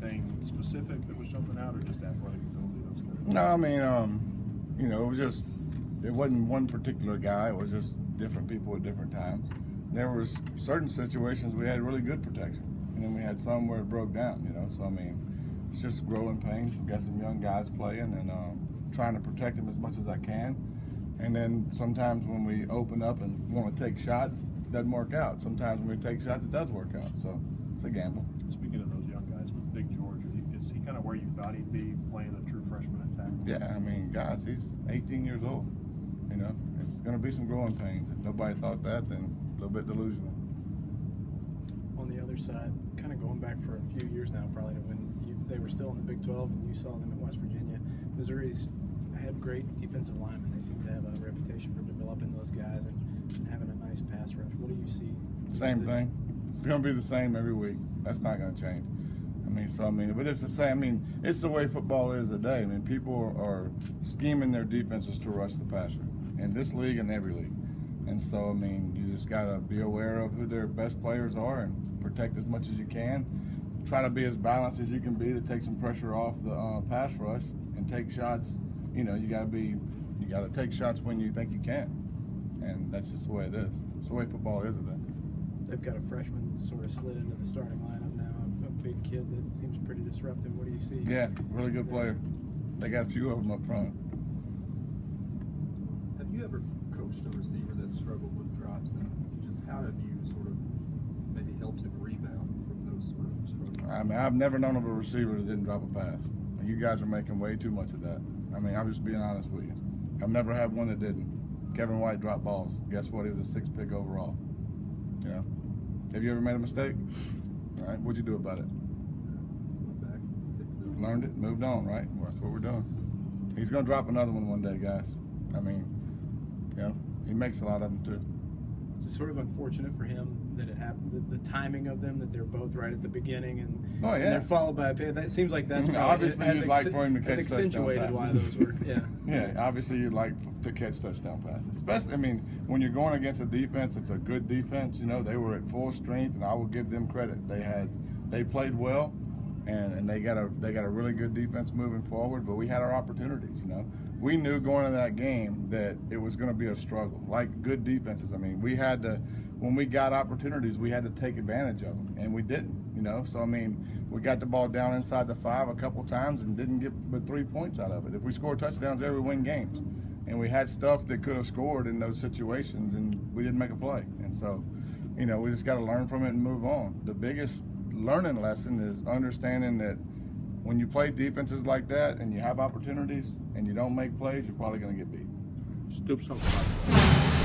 anything specific that was jumping out, or just athletic ability? Those kind of No, I mean, you know, it wasn't one particular guy. It was just different people at different times. There was certain situations we had really good protection, and then we had some where it broke down, you know. So, I mean, it's just growing pains. We've got some young guys playing and trying to protect them as much as I can. And then sometimes when we open up and want to take shots, it doesn't work out. Sometimes when we take shots, it does work out. So it's a gamble. Speaking of those young guys with Big George, is he kind of where you thought he'd be playing a true freshman attack? Yeah, I mean, guys, he's 18 years old. You know, it's going to be some growing pains. If nobody thought that, then a little bit delusional. On the other side, kind of going back for a few years now, probably to when they were still in the Big 12 and you saw them at West Virginia. Missouri's had great defensive linemen. They seem to have a reputation for developing those guys and having a nice pass rush. What do you see? Same thing. It's going to be the same every week. That's not going to change. I mean, but it's the same. I mean, it's the way football is today. I mean, people are scheming their defenses to rush the passer in this league and every league. And so, I mean, you just got to be aware of who their best players are and protect as much as you can. Try to be as balanced as you can be to take some pressure off the pass rush and take shots. You know, you got to take shots when you think you can, and that's just the way it is. It's the way football is today. They've got a freshman that's sort of slid into the starting lineup now, a big kid that seems pretty disruptive. What do you see? Yeah, really good player. They got a few of them up front. Have you ever coached a receiver that struggled with drops, and just how have you sort of maybe helped him rebound from those sort of struggles? I mean, I've never known of a receiver that didn't drop a pass. You guys are making way too much of that. I mean, I'm just being honest with you. I've never had one that didn't. Kevin White dropped balls. Guess what? He was a 6th pick overall. You know? Have you ever made a mistake? All right, what'd you do about it? Went back, fixed it. Learned it, moved on, right? Well, that's what we're doing. He's going to drop another one day, guys. I mean, you know, he makes a lot of them too. It's sort of unfortunate for him that it happened, the timing of them, that they're both right at the beginning and, and they're followed by a pay. That seems like that's obviously you'd like for him to catch accentuated why those were, yeah, obviously you'd like to catch touchdown passes. Especially, I mean, when you're going against a defense, it's a good defense. You know, they were at full strength, and I will give them credit. They played well, and they got a really good defense moving forward. But we had our opportunities. You know, we knew going into that game that it was going to be a struggle. Like good defenses, I mean, we had to. When we got opportunities, we had to take advantage of them, and we didn't, you know. So, I mean, we got the ball down inside the 5 a couple times and didn't get but 3 points out of it. If we score touchdowns, we win games. And we had stuff that could have scored in those situations, and we didn't make a play. And so, you know, we just got to learn from it and move on. The biggest learning lesson is understanding that when you play defenses like that and you have opportunities and you don't make plays, you're probably going to get beat. Stoops something like that.